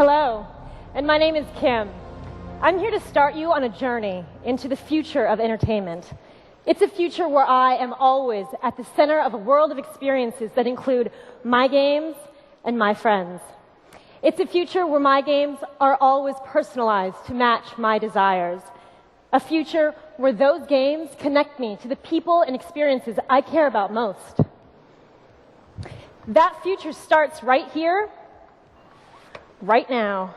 Hello, and my name is Kim. I'm here to start you on a journey into the future of entertainment. It's a future where I am always at the center of a world of experiences that include my games and my friends. It's a future where my games are always personalized to match my desires. A future where those games connect me to the people and experiences I care about most. That future starts right here, right now.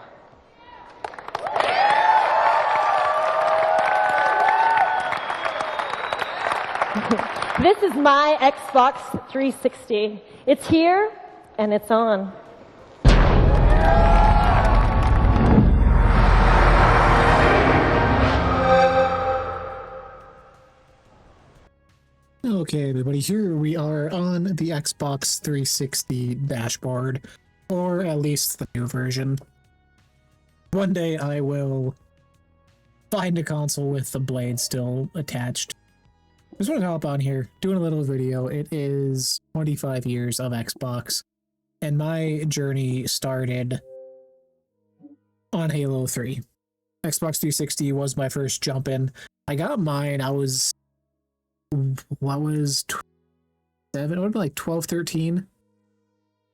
This is my Xbox 360. It's here, and it's on. Okay, everybody, here we are on the Xbox 360 dashboard, or at least the new version. One day I will find a console with the blade still attached. I just want to hop on here, doing a little video. It is 25 years of Xbox, and my journey started on Halo 3. Xbox 360 was my first jump in. I got mine, I was... what was 7? It would be like 12, 13.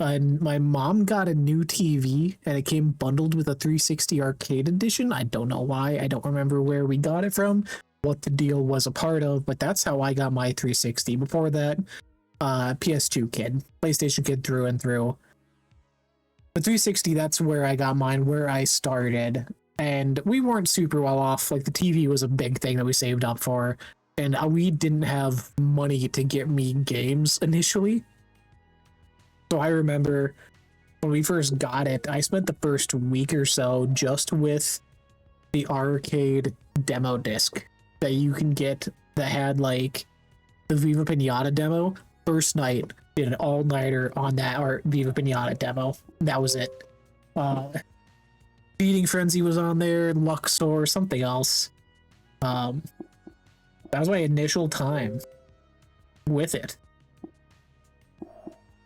And my mom got a new TV, and it came bundled with a 360 arcade edition. I don't know why. I don't remember where we got it from, what the deal was a part of, but that's how I got my 360. Before that, PS2 kid, PlayStation kid through and through. The 360, that's where I got mine, where I started. And we weren't super well off. Like, the TV was a big thing that we saved up for. And we didn't have money to get me games initially. So I remember when we first got it, I spent the first week or so just with the arcade demo disc that you can get that had like the Viva Pinata demo. First night, did an all-nighter on that Viva Pinata demo. That was it. Feeding Frenzy was on there, Luxor, something else. That was my initial time with it.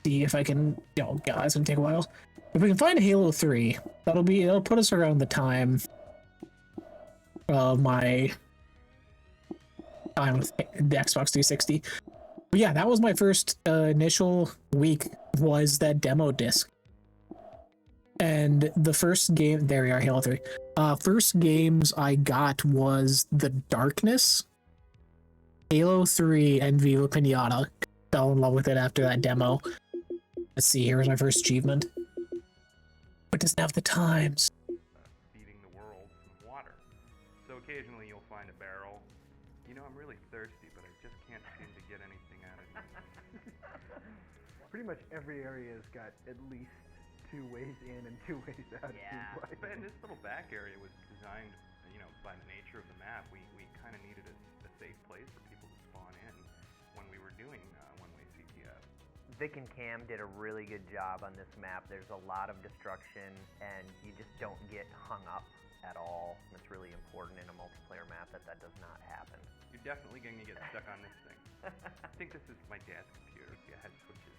See if I can, oh god, it's gonna take a while. If we can find Halo 3, it'll put us around the time of my time with the Xbox 360. But yeah, that was my first initial week, was that demo disc. And the first game, there we are, Halo 3. First games I got was The Darkness, Halo 3, and Viva Pinata. Fell in love with it after that demo. Let's see, here's my first achievement. It doesn't have the times. Feeding the world some water. So occasionally you'll find a barrel. You know, I'm really thirsty, but I just can't seem to get anything out of it. Pretty much every area has got at least 2 ways in and 2 ways out. Yeah. And this little back area was designed, you know, by the nature of the map. We kind of needed a safe place for people to spawn in when we were doing one-way CTF. Vic and Cam did a really good job on this map. There's a lot of destruction, and you just don't get hung up at all. It's really important in a multiplayer map that does not happen. You're definitely going to get stuck on this thing. I think this is my dad's computer. It has switches.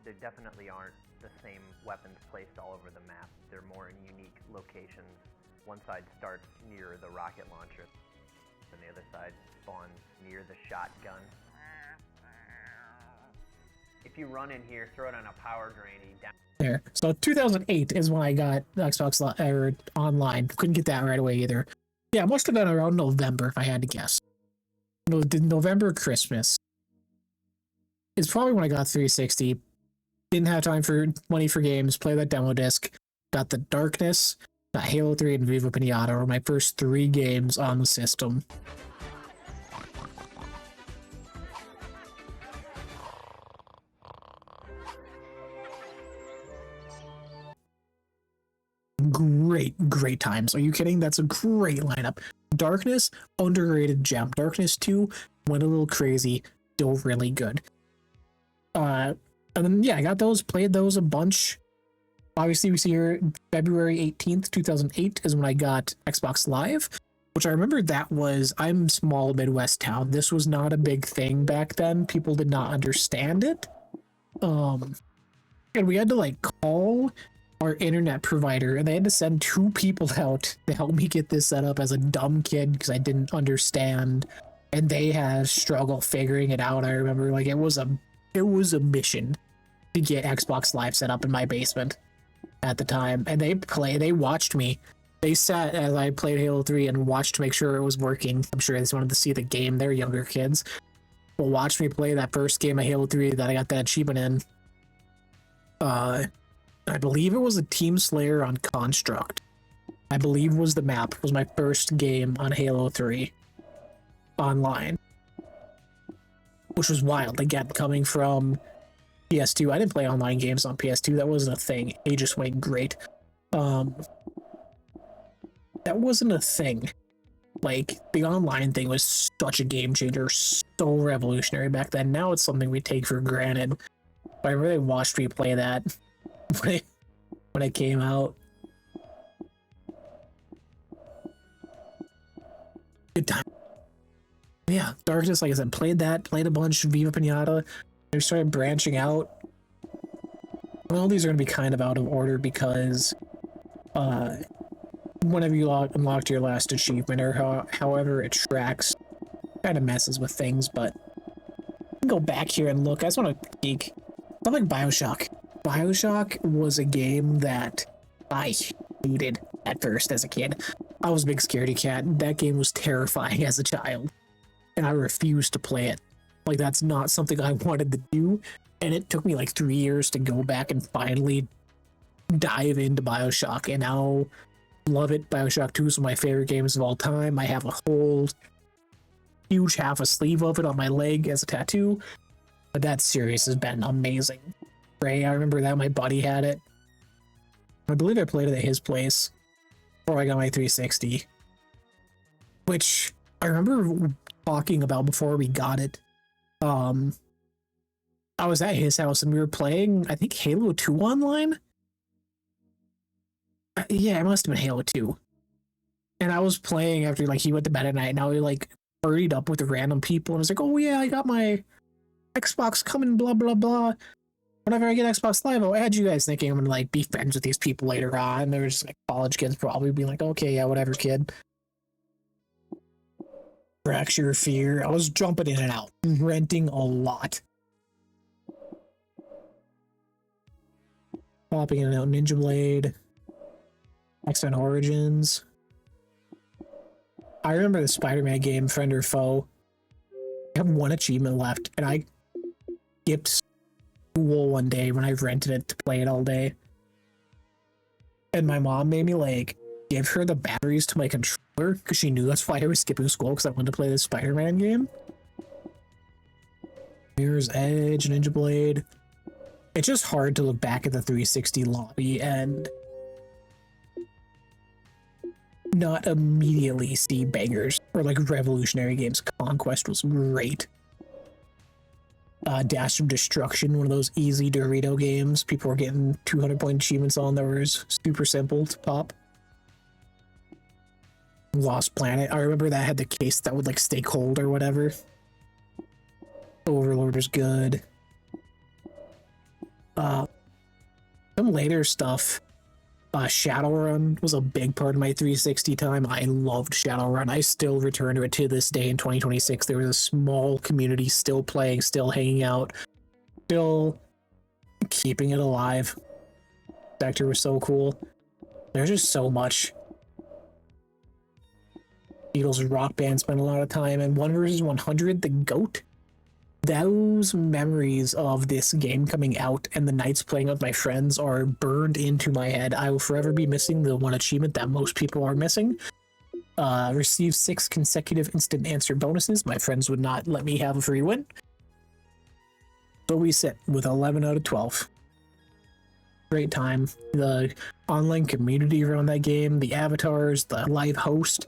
There definitely aren't the same weapons placed all over the map. They're more in unique locations. One side starts near the rocket launcher, and the other side spawns near the shotgun. If you run in here, throw it on a power drain, There. So 2008 is when I got the Xbox Online. Couldn't get that right away either. Yeah, it must have been around November if I had to guess. November Christmas is probably when I got 360. Didn't have time for money for games. Play that demo disc. Got The Darkness, got Halo 3, and Viva Pinata were my first 3 games on the system. Great times. Are you kidding? That's a great lineup. Darkness, underrated gem. Darkness 2 went a little crazy, still really good. And then yeah, I got those, played those a bunch. Obviously, we see here February 18th, 2008 is when I got Xbox Live, which I remember that was, I'm small Midwest town. This was not a big thing back then. People did not understand it. And we had to like call our internet provider, and they had to send 2 people out to help me get this set up as a dumb kid because I didn't understand, and they had struggle figuring it out. I remember, like, it was a mission to get Xbox Live set up in my basement at the time, and they watched me. They sat as I played Halo 3 and watched to make sure it was working. I'm sure they just wanted to see the game. They're younger kids. But watched me play that first game of Halo 3 that I got that achievement in. I believe it was a Team Slayer on Construct. I believe was the map. It was my first game on Halo 3 online. Which was wild. Again, coming from PS2. I didn't play online games on PS2. That wasn't a thing. Aegis went great. That wasn't a thing. Like, the online thing was such a game changer, so revolutionary back then. Now it's something we take for granted. But I really watched me play that when it came out. Good time. Yeah, Darkness, like I said, played a bunch, Viva Pinata. I started branching out. Well, these are going to be kind of out of order because whenever you unlocked your last achievement or however it tracks, kind of messes with things, but go back here and look. I just want to peek. Stuff like Bioshock. Bioshock was a game that I hated at first as a kid. I was a big scaredy cat. That game was terrifying as a child, and I refused to play it. Like, that's not something I wanted to do, and it took me like 3 years to go back and finally dive into Bioshock, and now love it. Bioshock 2 is one of my favorite games of all time. I have a whole huge half a sleeve of it on my leg as a tattoo, but that series has been amazing. Ray, I remember that my buddy had it. I believe I played it at his place before I got my 360, which I remember talking about before we got it. I was at his house and we were playing, I think, Halo 2 online. Yeah, it must have been Halo 2. And I was playing after, like, he went to bed at night, and I was, like, hurried up with random people, and I was like, oh yeah, I got my Xbox coming, blah, blah, blah. Whenever I get Xbox Live, I'll add you guys, thinking I'm gonna, like, be friends with these people later on. And they were just, like, college kids probably being like, okay, yeah, whatever, kid. Fracture Fear. I was jumping in and out, renting a lot. Popping in and out. Ninja Blade. X-Men Origins. I remember the Spider-Man game, Friend or Foe. I have one achievement left, and I skipped school one day when I rented it to play it all day. And my mom made me, like, give her the batteries to my controller, because she knew that's why I was skipping school, because I wanted to play this Spider-Man game. Mirror's Edge, Ninja Blade. It's just hard to look back at the 360 lobby and not immediately see bangers or, like, revolutionary games. Conquest was great. Dash of Destruction, one of those easy Dorito games people were getting 200-point achievements on that was super simple to pop. Lost Planet, I remember that had the case that would, like, stay cold or whatever. Overlord was good. Some later stuff. Shadowrun was a big part of my 360 time. I loved Shadowrun. I still return to it to this day in 2026. There was a small community still playing, still hanging out, still keeping it alive. Sector was so cool. There's just so much. Beatles Rock Band spent a lot of time, and 1 vs 100, the GOAT. Those memories of this game coming out and the nights playing with my friends are burned into my head. I will forever be missing the one achievement that most people are missing. Received 6 consecutive instant answer bonuses. My friends would not let me have a free win. So we sit with 11 out of 12. Great time. The online community around that game, the avatars, the live host,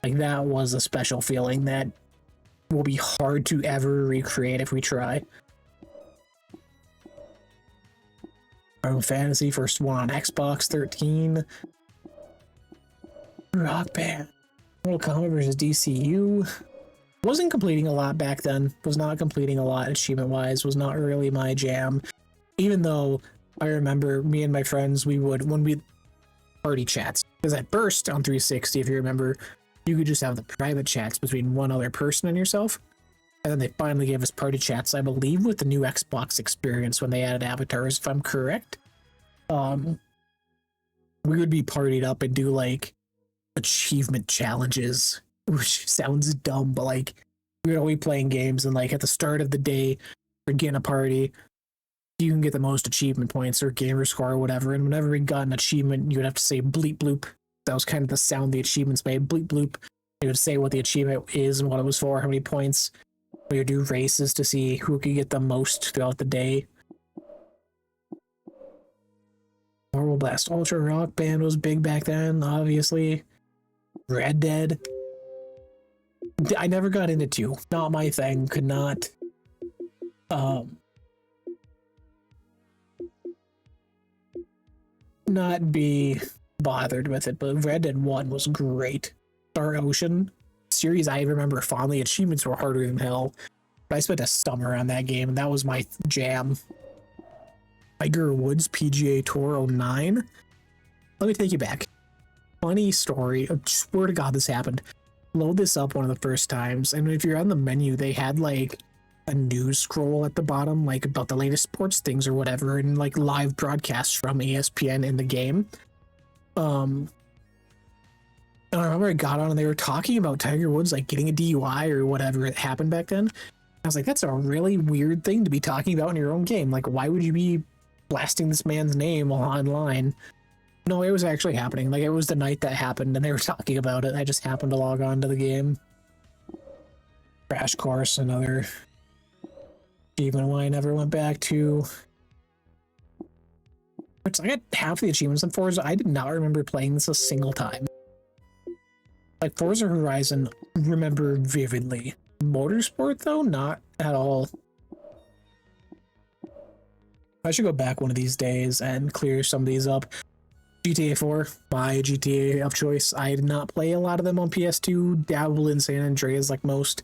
like, that was a special feeling that will be hard to ever recreate if we try. Final Fantasy, first one on Xbox 13. Rock Band. Mortal Kombat vs. DCU. Wasn't completing a lot back then. Was not completing a lot achievement-wise. Was not really my jam. Even though I remember me and my friends, we would, when we party chats, because at first on 360, if you remember, you could just have the private chats between one other person and yourself. And then they finally gave us party chats, I believe, with the new Xbox experience when they added avatars, if I'm correct. We would be partied up and do like achievement challenges, which sounds dumb, but like we would all be playing games and like at the start of the day, we'd get in a party, you can get the most achievement points or gamer score or whatever, and whenever we got an achievement, you would have to say bleep bloop. That was kind of the sound the achievements made, bleep bloop. You would say what the achievement is and what it was for, how many points. We would do races to see who could get the most throughout the day. Marble Blast Ultra Rock Band was big back then, obviously. Red Dead. I never got into 2. Not my thing. Could not. Not be bothered with it, but Red Dead 1 was great. Star Ocean series, I remember fondly. Achievements were harder than hell, but I spent a summer on that game, and that was my jam. Tiger Woods PGA Tour 09. Let me take you back. Funny story. I swear to God this happened. Load this up one of the first times, and if you're on the menu, they had like a news scroll at the bottom, like about the latest sports things or whatever, and like live broadcasts from ESPN in the game. And I remember I got on and they were talking about Tiger Woods like getting a DUI or whatever it happened back then. I was like, that's a really weird thing to be talking about in your own game. Like, why would you be blasting this man's name online? No, it was actually happening. Like, it was the night that happened and they were talking about it. I just happened to log on to the game. Crash Course, another achievement I never went back to. I got half the achievements in Forza. I did not remember playing this a single time. Like, Forza Horizon, remember vividly. Motorsport, though, not at all. I should go back one of these days and clear some of these up. GTA 4, my GTA of choice. I did not play a lot of them on PS2, dabbled in San Andreas like most.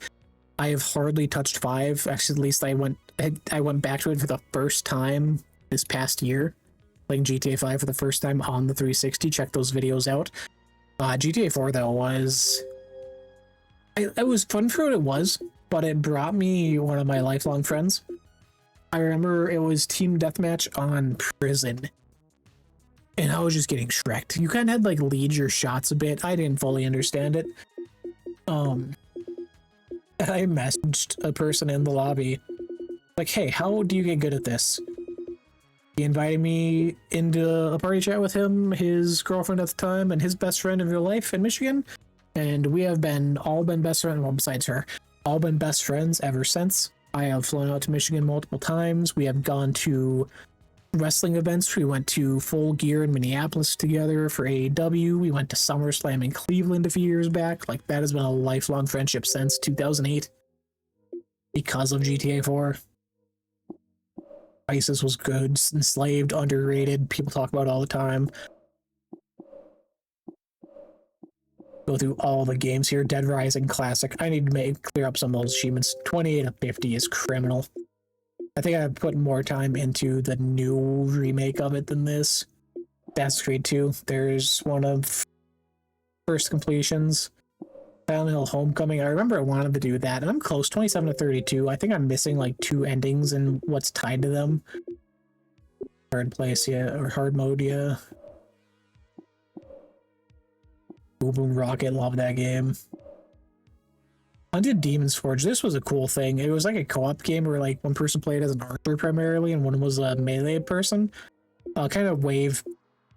I have hardly touched 5. Actually, at least I went back to it for the first time this past year. Playing GTA 5 for the first time on the 360. Check those videos out. GTA 4, though, was... It was fun for what it was, but it brought me one of my lifelong friends. I remember it was Team Deathmatch on Prison. And I was just getting shreked. You kind of had, like, lead your shots a bit. I didn't fully understand it. And I messaged a person in the lobby. Like, hey, how do you get good at this? He invited me into a party chat with him, his girlfriend at the time, and his best friend in real life in Michigan. And we have all been best friends, well, besides her, all been best friends ever since. I have flown out to Michigan multiple times. We have gone to wrestling events. We went to Full Gear in Minneapolis together for AEW. We went to SummerSlam in Cleveland a few years back. Like, that has been a lifelong friendship since 2008 because of GTA 4. ISIS was good, Enslaved, underrated, people talk about it all the time. Go through all the games here. Dead Rising Classic. I need to clear up some of those achievements. 28 of 50 is criminal. I think I've put more time into the new remake of it than this. Assassin's Creed 2. There's one of first completions. Silent Hill Homecoming. I remember I wanted to do that, and I'm close. 27 to 32. I think I'm missing like 2 endings and what's tied to them. Hard place, yeah, or hard mode, yeah. Boom Boom Rocket, love that game. Hunted Demon's Forge. This was a cool thing. It was like a co-op game where like one person played as an archer primarily, and one was a melee person. Kind of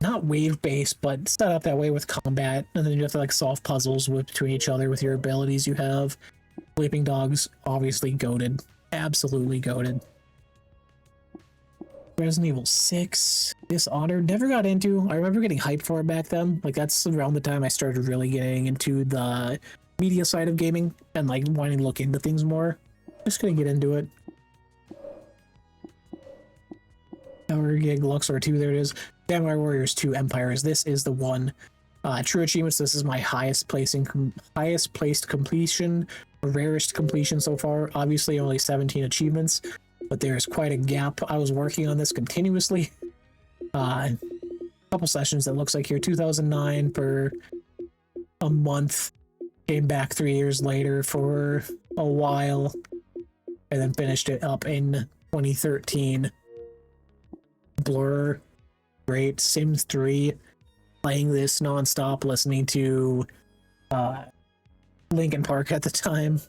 not wave based, but set up that way with combat, and then you have to like solve puzzles between each other with your abilities you have. Sleeping Dogs, obviously goated, absolutely goated. Resident Evil 6, Dishonored, never got into. I remember getting hyped for it back then. Like, that's around the time I started really getting into the media side of gaming and like wanting to look into things more. Just gonna get into it. Power Gig, Luxor 2, there it is. Samurai Warriors 2 Empires, this is the one. True achievements, this is my highest placed completion, rarest completion so far. Obviously only 17 achievements, but there's quite a gap. I was working on this continuously. couple sessions that looks like here, 2009 for a month, came back 3 years later for a while, and then finished it up in 2013. Blur, great. Sims 3, playing this nonstop, listening to Linkin Park at the time.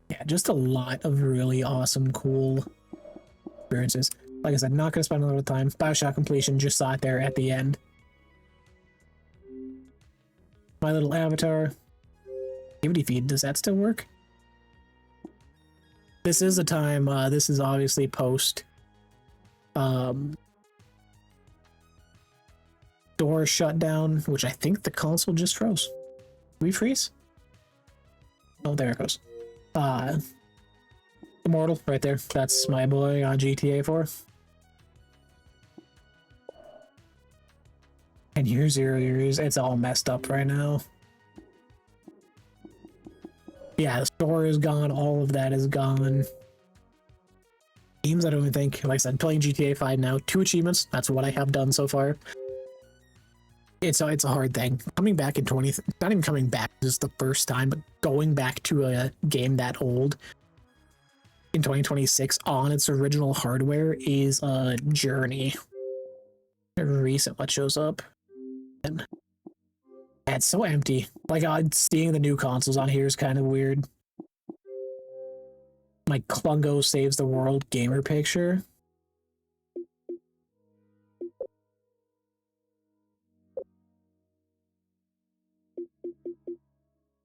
Yeah, just a lot of really awesome, cool experiences. Like I said, not going to spend a lot of time. Bioshock completion, just saw it there at the end. My little avatar. Activity feed, does that still work? This is a time, this is obviously post door shutdown, which I think the console just froze. Did we freeze? Oh, there it goes. Immortal, right there. That's my boy on GTA 4. And year 0 years, it's all messed up right now. Yeah, the store is gone, all of that is gone. Games, I don't even think, like I said, playing GTA 5 now, 2 achievements, that's what I have done so far. It's a hard thing. Coming back in not even coming back, this is the first time, but going back to a game that old in 2026 on its original hardware is a journey. Reset what shows up. And it's so empty. Like, seeing the new consoles on here is kind of weird. My Klungo saves the world gamer picture.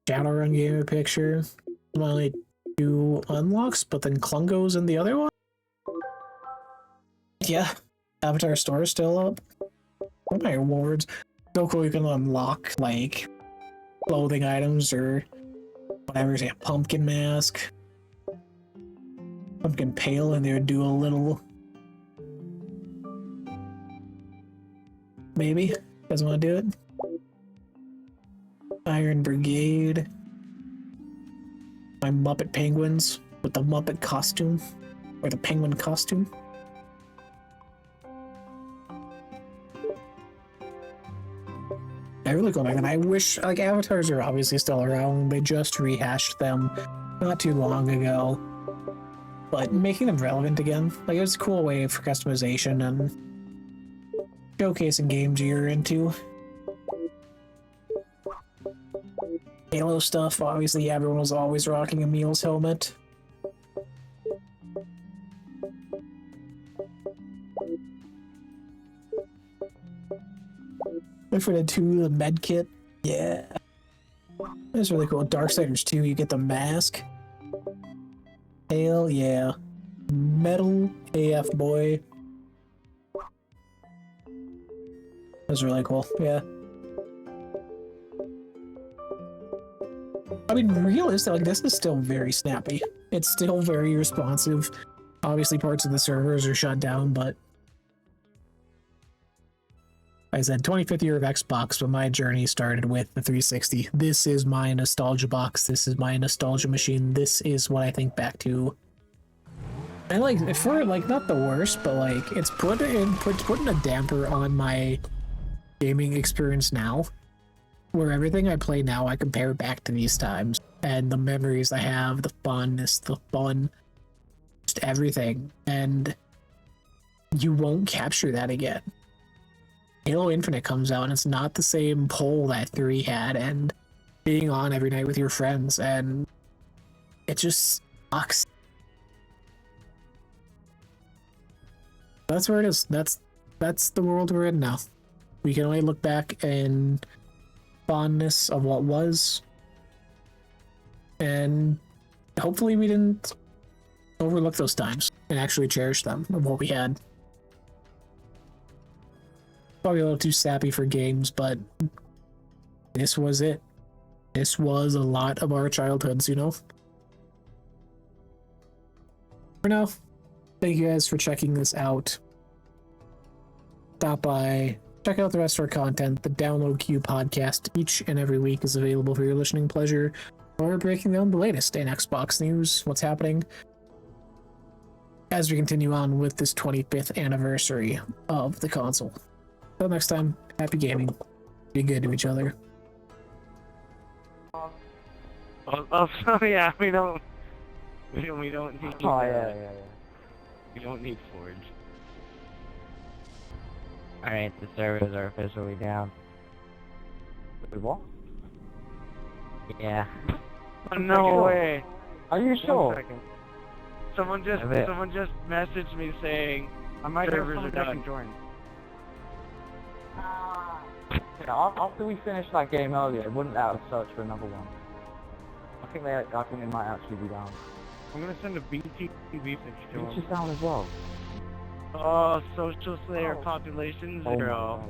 Shadowrun gamer picture. Only 2 unlocks, but then Klungo's in the other one? Yeah. Avatar store is still up. What are my awards? So cool, you can unlock, like, clothing items or whatever. Say a pumpkin mask. Pumpkin pale, and they would do a little... Maybe? Doesn't want to do it? Iron Brigade. My Muppet Penguins with the Muppet costume. Or the penguin costume. I really go back, and I wish, like, avatars are obviously still around. They just rehashed them not too long ago. But making them relevant again, like, it's a cool way for customization and showcasing games you're into. Halo stuff, obviously everyone was always rocking a Meals helmet. For the 2, the med kit, yeah. That's really cool. Darksiders 2, you get the mask. Hell yeah. Metal AF boy. That's really cool, yeah. I mean, realistically, like, this is still very snappy. It's still very responsive. Obviously, parts of the servers are shut down, but like I said, 25th year of Xbox, but my journey started with the 360. This is my nostalgia box. This is my nostalgia machine. This is what I think back to. And, like, for, like, not the worst, but, like, it's putting a damper on my gaming experience now, where everything I play now, I compare back to these times, and the memories I have, the fondness, the fun, just everything, and you won't capture that again. Halo Infinite comes out, and it's not the same pull that 3 had, and being on every night with your friends, and it just sucks. That's where it is. That's the world we're in now. We can only look back and fondness of what was, and hopefully we didn't overlook those times and actually cherish them of what we had. Probably a little too sappy for games, but this was it. This was a lot of our childhoods, you know? For now, thank you guys for checking this out. Stop by, check out the rest of our content. The Download Queue podcast each and every week is available for your listening pleasure, or breaking down the latest in Xbox news, what's happening. as we continue on with this 25th anniversary of the console. Until next time, happy gaming. Be good to each other. Oh, yeah, we don't need. Oh yeah. We don't need Forge. Alright, the servers are officially down. Wait, what? Yeah. No way. Are you sure? 1 second. Someone just messaged me saying servers are done. After we finish that game earlier, wouldn't that have searched for another one? I think they might actually be down. I'm gonna send a BT message to Reach him. is down as well. Oh, social slayer population Oh my 0. God.